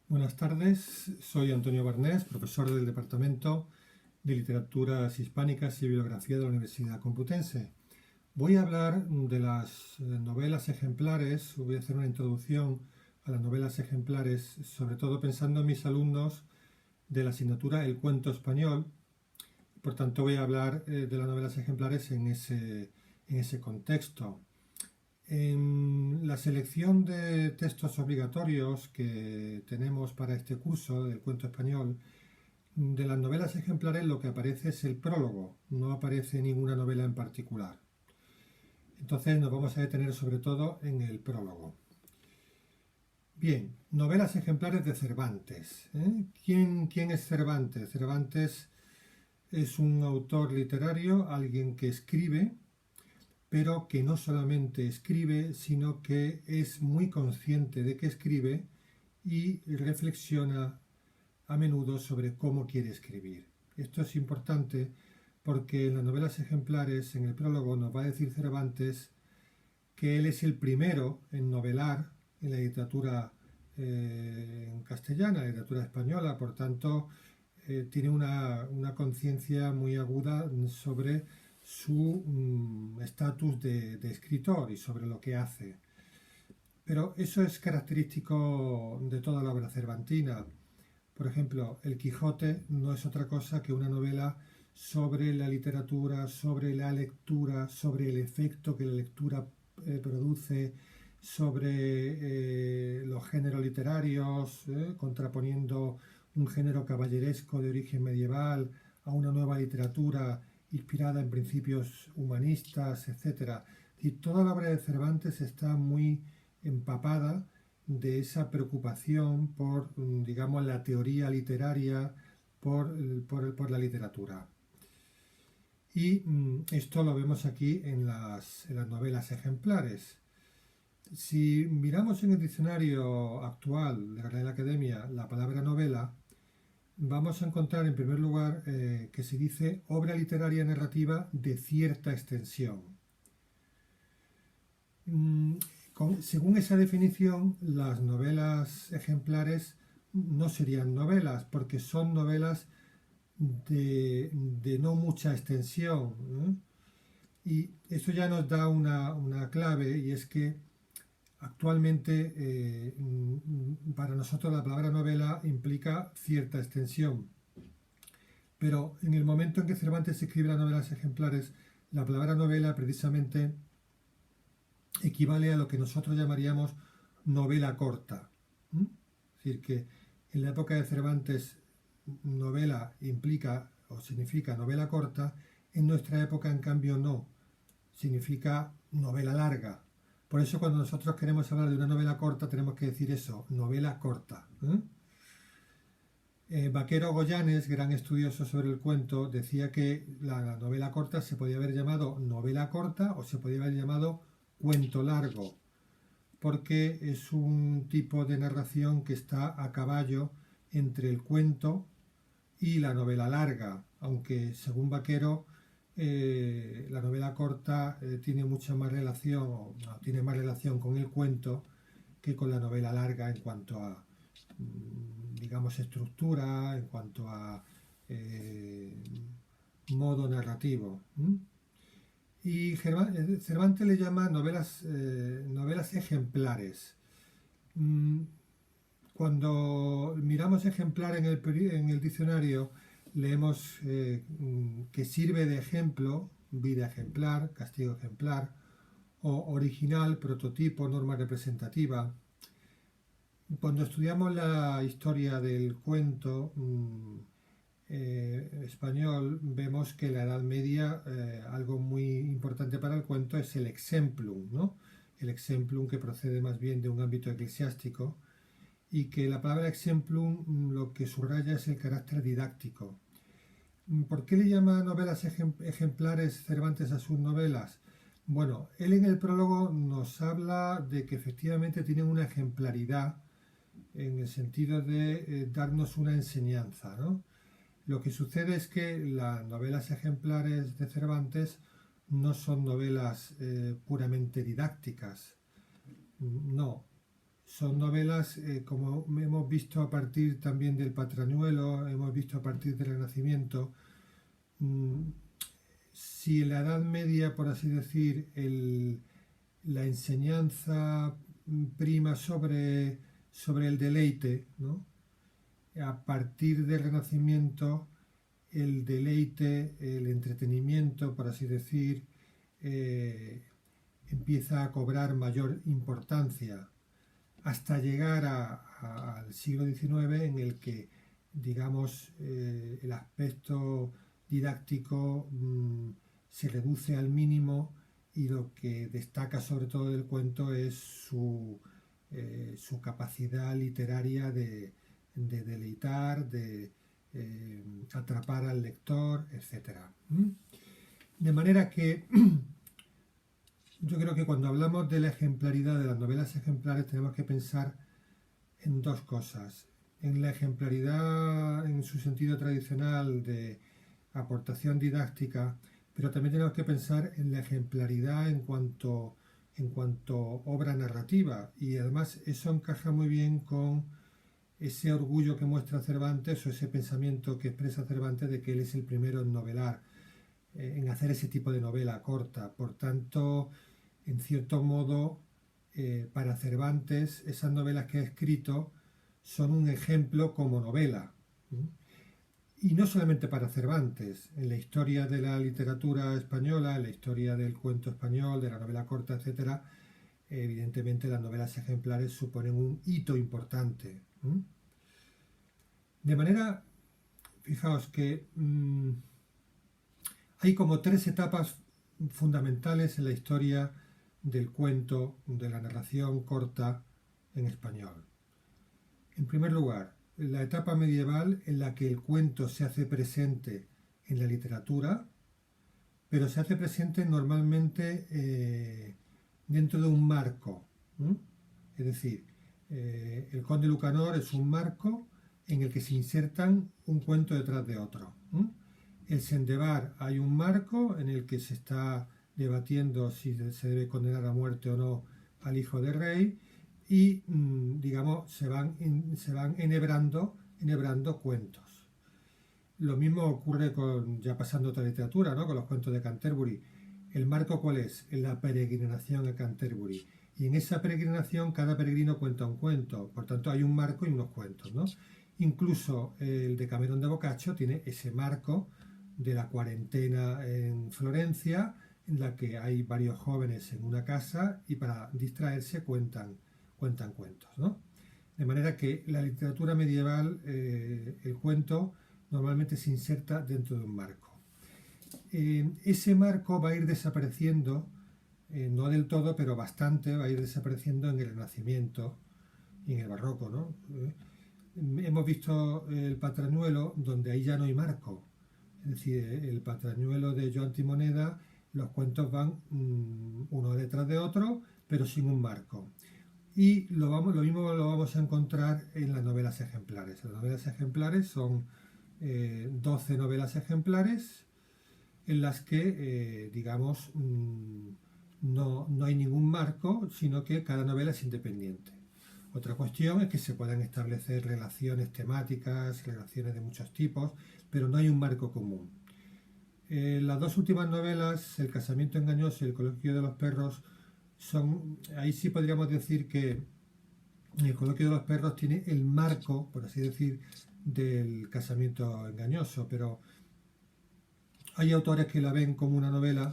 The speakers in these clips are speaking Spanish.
Buenas tardes, soy Antonio Barnés, profesor del Departamento de Literaturas Hispánicas y Bibliografía de la Universidad Complutense. Voy a hablar de las novelas ejemplares, voy a hacer una introducción a las novelas ejemplares, sobre todo pensando en mis alumnos de la asignatura El Cuento Español. Por tanto, voy a hablar de las novelas ejemplares en ese contexto. En la selección de textos obligatorios que tenemos para este curso del cuento español, de las novelas ejemplares lo que aparece es el prólogo, no aparece ninguna novela en particular. Entonces nos vamos a detener sobre todo en el prólogo. Bien, novelas ejemplares de Cervantes. ¿Quién es Cervantes? Cervantes es un autor literario, alguien que escribe, pero que no solamente escribe, sino que es muy consciente de que escribe y reflexiona a menudo sobre cómo quiere escribir. Esto es importante porque en las novelas ejemplares, en el prólogo, nos va a decir Cervantes que él es el primero en novelar en la literatura en castellana, la literatura española, por tanto, tiene una conciencia muy aguda sobre su estatus de escritor y sobre lo que hace. Pero eso es característico de toda la obra cervantina. Por ejemplo, El Quijote no es otra cosa que una novela sobre la literatura, sobre la lectura, sobre el efecto que la lectura produce, sobre los géneros literarios, contraponiendo un género caballeresco de origen medieval a una nueva literatura inspirada en principios humanistas, etc. Y toda la obra de Cervantes está muy empapada de esa preocupación por, digamos, la teoría literaria, por la literatura. Y esto lo vemos aquí en las novelas ejemplares. Si miramos en el diccionario actual de la Real Academia la palabra novela, vamos a encontrar en primer lugar que se dice obra literaria narrativa de cierta extensión. Según esa definición, las novelas ejemplares no serían novelas, porque son novelas de no mucha extensión. Y eso ya nos da una clave, y es que actualmente para nosotros la palabra novela implica cierta extensión. Pero en el momento en que Cervantes escribe las novelas ejemplares, la palabra novela precisamente equivale a lo que nosotros llamaríamos novela corta. Es decir, que en la época de Cervantes novela implica o significa novela corta, en nuestra época en cambio no, significa novela larga. Por eso cuando nosotros queremos hablar de una novela corta tenemos que decir eso, novela corta. Vaquero Goyanes, gran estudioso sobre el cuento, decía que la novela corta se podía haber llamado novela corta o se podía haber llamado cuento largo, porque es un tipo de narración que está a caballo entre el cuento y la novela larga, aunque según Vaquero la novela corta tiene mucha más relación, tiene más relación con el cuento que con la novela larga en cuanto a, digamos, estructura, en cuanto a modo narrativo. Y Cervantes le llama novelas ejemplares. Cuando miramos ejemplar en el diccionario, leemos que sirve de ejemplo, vida ejemplar, castigo ejemplar, o original, prototipo, norma representativa. Cuando estudiamos la historia del cuento español, vemos que en la Edad Media algo muy importante para el cuento es el exemplum, ¿no? El exemplum que procede más bien de un ámbito eclesiástico, y que la palabra exemplum lo que subraya es el carácter didáctico. ¿Por qué le llama novelas ejemplares Cervantes a sus novelas? Bueno, él en el prólogo nos habla de que efectivamente tienen una ejemplaridad en el sentido de darnos una enseñanza, ¿no? Lo que sucede es que las novelas ejemplares de Cervantes no son novelas puramente didácticas, no. Son novelas, como hemos visto a partir también del Patrañuelo, hemos visto a partir del Renacimiento. mm, si en la Edad Media, por así decir, la enseñanza prima sobre el deleite, ¿no? A partir del Renacimiento, el deleite, el entretenimiento, por así decir, eh, empieza a cobrar mayor importancia hasta llegar al siglo XIX, en el que, digamos, el aspecto didáctico se reduce al mínimo, y lo que destaca sobre todo del cuento es su capacidad literaria de deleitar, de atrapar al lector, etc. De manera que yo creo que cuando hablamos de la ejemplaridad de las novelas ejemplares tenemos que pensar en dos cosas. En la ejemplaridad en su sentido tradicional de aportación didáctica, pero también tenemos que pensar en la ejemplaridad en cuanto obra narrativa, y además eso encaja muy bien con ese orgullo que muestra Cervantes, o ese pensamiento que expresa Cervantes de que él es el primero en novelar, en hacer ese tipo de novela corta. Por tanto, en cierto modo, para Cervantes, esas novelas que ha escrito son un ejemplo como novela. Y no solamente para Cervantes, en la historia de la literatura española, en la historia del cuento español, de la novela corta, etc., evidentemente las novelas ejemplares suponen un hito importante. De manera, fijaos que hay como tres etapas fundamentales en la historia del cuento, de la narración corta en español. En primer lugar, la etapa medieval, en la que el cuento se hace presente en la literatura, pero se hace presente normalmente dentro de un marco. Es decir, el Conde Lucanor es un marco en el que se insertan un cuento detrás de otro. El Sendebar, hay un marco en el que se está debatiendo si se debe condenar a muerte o no al hijo del rey, y digamos se van enhebrando cuentos. Lo mismo ocurre con, ya pasando a otra literatura, ¿no? Con los cuentos de Canterbury. ¿El marco cuál es? La peregrinación a Canterbury. Y en esa peregrinación cada peregrino cuenta un cuento. Por tanto hay un marco y unos cuentos, ¿no? Incluso el Decamerón de Boccaccio tiene ese marco de la cuarentena en Florencia, en la que hay varios jóvenes en una casa y para distraerse cuentan cuentos, ¿no? De manera que la literatura medieval, el cuento normalmente se inserta dentro de un marco. Ese marco va a ir desapareciendo, no del todo, pero bastante, va a ir desapareciendo en el Renacimiento y en el Barroco, ¿no? Hemos visto el Patrañuelo, donde ahí ya no hay marco. Es decir, el Patrañuelo de Joan Timoneda, los cuentos van uno detrás de otro, pero sin un marco. Y lo mismo lo vamos a encontrar en las novelas ejemplares. Las novelas ejemplares son 12 novelas ejemplares en las que, digamos, no hay ningún marco, sino que cada novela es independiente. Otra cuestión es que se puedan establecer relaciones temáticas, relaciones de muchos tipos, pero no hay un marco común. Las dos últimas novelas, El casamiento engañoso y El coloquio de los perros, ahí sí podríamos decir que El coloquio de los perros tiene el marco, por así decir, del casamiento engañoso, pero hay autores que la ven como una novela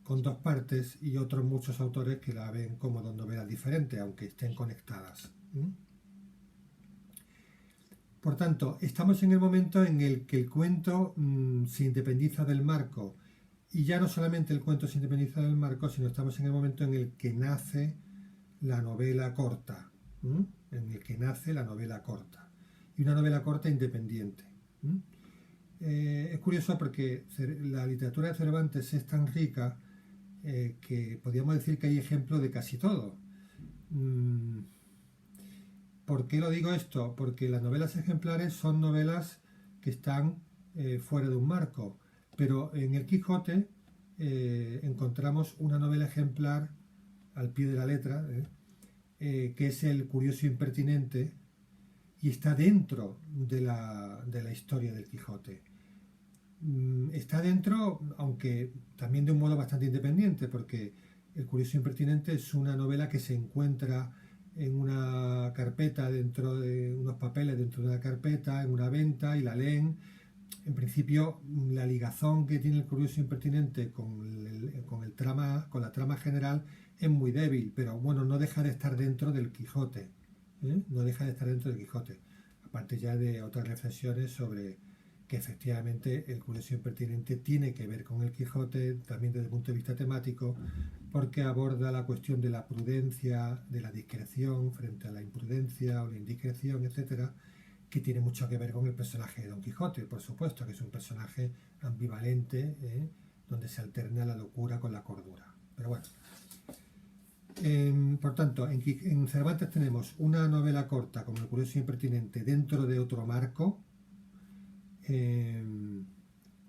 con dos partes y otros muchos autores que la ven como dos novelas diferentes, aunque estén conectadas. Por tanto, estamos en el momento en el que el cuento se independiza del marco. Y ya no solamente el cuento se independiza del marco, sino estamos en el momento en el que nace la novela corta. En el que nace la novela corta. Y una novela corta independiente. Es curioso porque la literatura de Cervantes es tan rica que podríamos decir que hay ejemplos de casi todo. ¿Por qué lo digo esto? Porque las novelas ejemplares son novelas que están fuera de un marco. Pero en el Quijote encontramos una novela ejemplar al pie de la letra, que es el curioso impertinente, y está dentro de la historia del Quijote. Está dentro, aunque también de un modo bastante independiente, porque El curioso impertinente es una novela que se encuentra en una carpeta, dentro de unos papeles dentro de una carpeta, en una venta, y la leen. En principio, la ligazón que tiene El curioso impertinente con la trama general es muy débil, pero bueno, no deja de estar dentro del Quijote, ¿eh? No deja de estar dentro del Quijote. Aparte ya de otras reflexiones sobre que efectivamente El curioso impertinente tiene que ver con el Quijote, también desde el punto de vista temático, porque aborda la cuestión de la prudencia, de la discreción frente a la imprudencia o la indiscreción, etcétera, que tiene mucho que ver con el personaje de Don Quijote, por supuesto, que es un personaje ambivalente, donde se alterna la locura con la cordura. Pero bueno, por tanto, en Cervantes tenemos una novela corta como El curioso impertinente dentro de otro marco.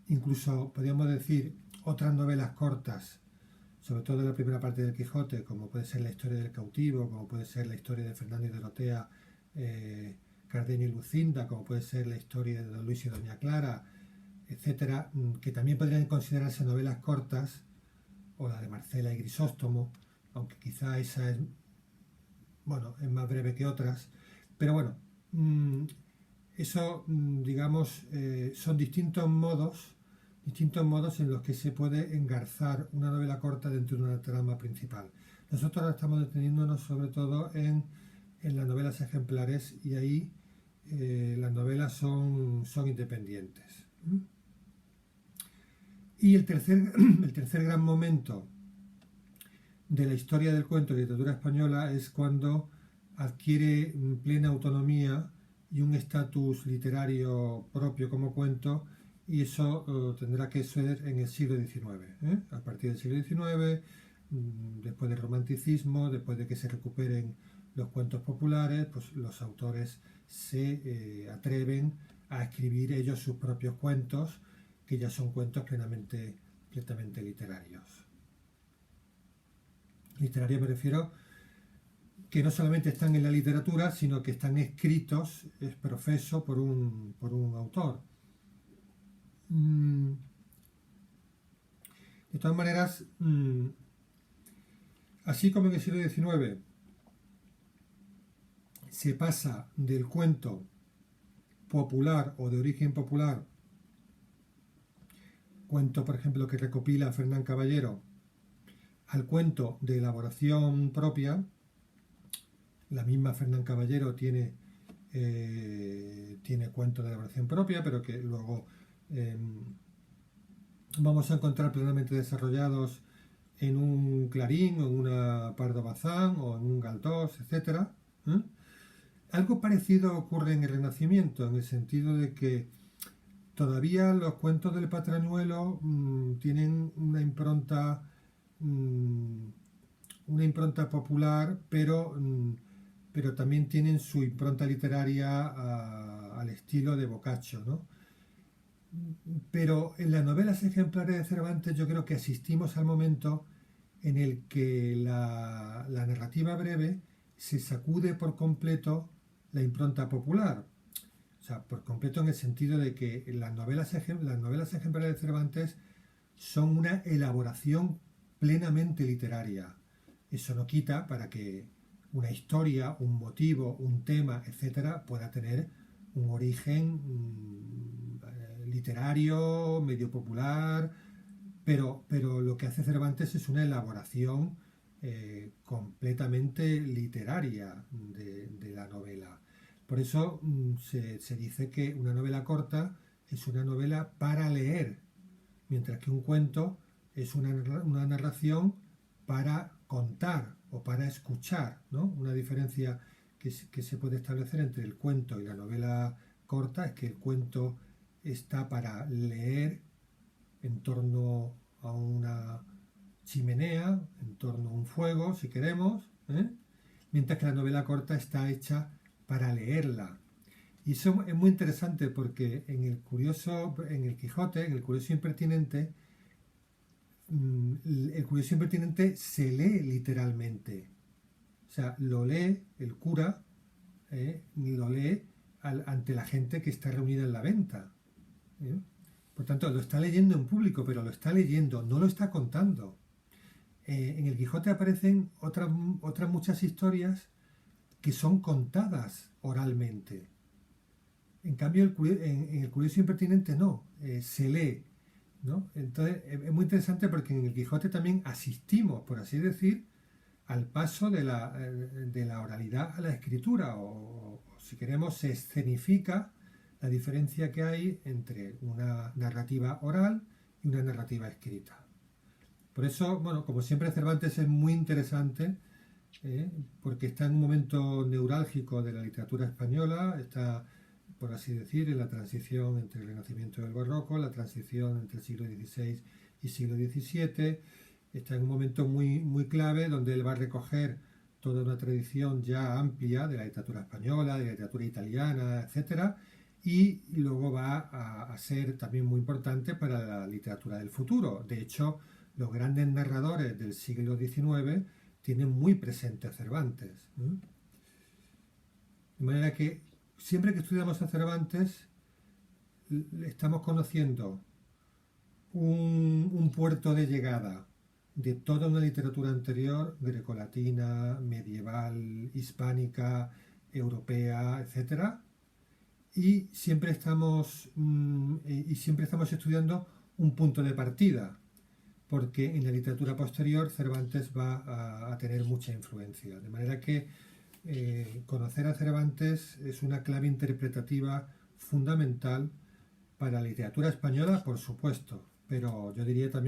Incluso podríamos decir otras novelas cortas, sobre todo en la primera parte del Quijote, como puede ser la historia del cautivo, como puede ser la historia de Fernando y Dorotea, Cardenio y Lucinda, como puede ser la historia de Don Luis y Doña Clara, etcétera, que también podrían considerarse novelas cortas, o la de Marcela y Grisóstomo, aunque quizá esa es más breve que otras, pero bueno, eso, digamos, son distintos modos en los que se puede engarzar una novela corta dentro de una trama principal. Nosotros ahora estamos deteniéndonos sobre todo en las novelas ejemplares, y ahí las novelas son independientes. Y el tercer gran momento de la historia del cuento de literatura española es cuando adquiere plena autonomía y un estatus literario propio como cuento, y eso tendrá que ser en el siglo XIX. A partir del siglo XIX, después del romanticismo, después de que se recuperen los cuentos populares, pues los autores se atreven a escribir ellos sus propios cuentos, que ya son cuentos plenamente literarios. Literario me refiero que no solamente están en la literatura, sino que están escritos, es profeso, por un autor. De todas maneras, así como en el siglo XIX se pasa del cuento popular o de origen popular, cuento por ejemplo que recopila Fernán Caballero, al cuento de elaboración propia. La misma Fernán Caballero tiene cuentos de elaboración propia, pero que luego vamos a encontrar plenamente desarrollados en un Clarín, o en una Pardo Bazán, o en un Galdós, etc. Algo parecido ocurre en el Renacimiento, en el sentido de que todavía los cuentos del Patrañuelo tienen una impronta popular, pero también tienen su impronta literaria al estilo de Boccaccio, ¿no? Pero en las novelas ejemplares de Cervantes yo creo que asistimos al momento en el que la narrativa breve se sacude por completo la impronta popular. O sea, por completo en el sentido de que las novelas ejemplares de Cervantes son una elaboración plenamente literaria. Eso no quita para que una historia, un motivo, un tema, etcétera, pueda tener un origen literario, medio popular, pero lo que hace Cervantes es una elaboración completamente literaria de la novela. Por eso se dice que una novela corta es una novela para leer, mientras que un cuento es una narración para contar o para escuchar, ¿no? Una diferencia que se puede establecer entre el cuento y la novela corta es que el cuento está para leer en torno a una chimenea, en torno a un fuego, si queremos, mientras que la novela corta está hecha para leerla. Y eso es muy interesante porque en el Quijote, en el curioso impertinente, el curioso impertinente se lee literalmente. O sea, lo lee el cura, lo lee ante la gente que está reunida en la venta. ¿Eh? Por tanto, lo está leyendo en público, pero lo está leyendo, no lo está contando. En el Quijote aparecen otras muchas historias que son contadas oralmente. En cambio, en el Curioso Impertinente no, se lee, ¿no? Entonces, es muy interesante porque en el Quijote también asistimos, por así decir, al paso de la oralidad a la escritura, o si queremos, se escenifica la diferencia que hay entre una narrativa oral y una narrativa escrita. Por eso, bueno, como siempre, Cervantes es muy interesante, porque está en un momento neurálgico de la literatura española, está, por así decir, en la transición entre el Renacimiento y el Barroco, la transición entre el siglo XVI y siglo XVII, está en un momento muy clave donde él va a recoger toda una tradición ya amplia de la literatura española, de la literatura italiana, etcétera, y luego va a ser también muy importante para la literatura del futuro. De hecho, los grandes narradores del siglo XIX tienen muy presente a Cervantes. De manera que siempre que estudiamos a Cervantes estamos conociendo un puerto de llegada de toda una literatura anterior, grecolatina, medieval, hispánica, europea, etcétera, y siempre estamos estudiando un punto de partida, porque en la literatura posterior Cervantes va a tener mucha influencia. De manera que conocer a Cervantes es una clave interpretativa fundamental para la literatura española, por supuesto, pero yo diría también